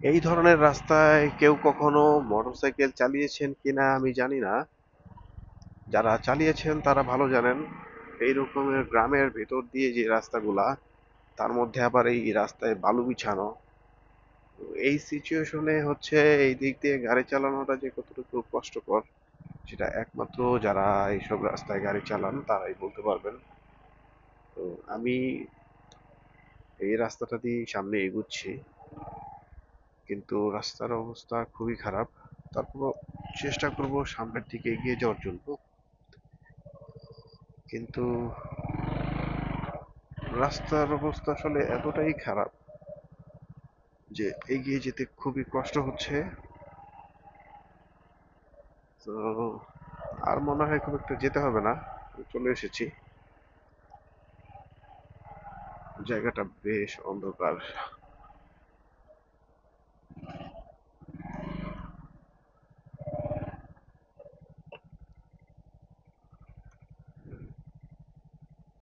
এই ধরনের রাস্তায় কেউ কখনো মোটরসাইকেল চালিয়েছেন কিনা আমি জানি না। যারা চালিয়েছেন তারা ভালো জানেন। এই রকমের গ্রামের ভেতর দিয়ে যে রাস্তাগুলা, তার মধ্যে আবার এই রাস্তায় বালু বিছানো। তো এই সিচুয়েশনে হচ্ছে এই দিক দিয়ে গাড়ি চালানোটা যে কতটুকু কষ্টকর, সেটা একমাত্র যারা এইসব রাস্তায় গাড়ি চালান তারাই বলতে পারবেন। তো আমি এই রাস্তাটা দিয়ে সামনে এগুচ্ছি, কিন্তু রাস্তার অবস্থা খুবই খারাপ। তারপরও চেষ্টা করব সামনের দিকে এগিয়ে যাওয়ার জন্য, কিন্তু রাস্তার অবস্থা আসলে এতটাই খারাপ যে এগিয়ে যেতে খুবই কষ্ট হচ্ছে। তো আর মনে হয় খুব একটা যেতে হবে না, চলে এসেছি। জায়গাটা বেশ অন্ধকার।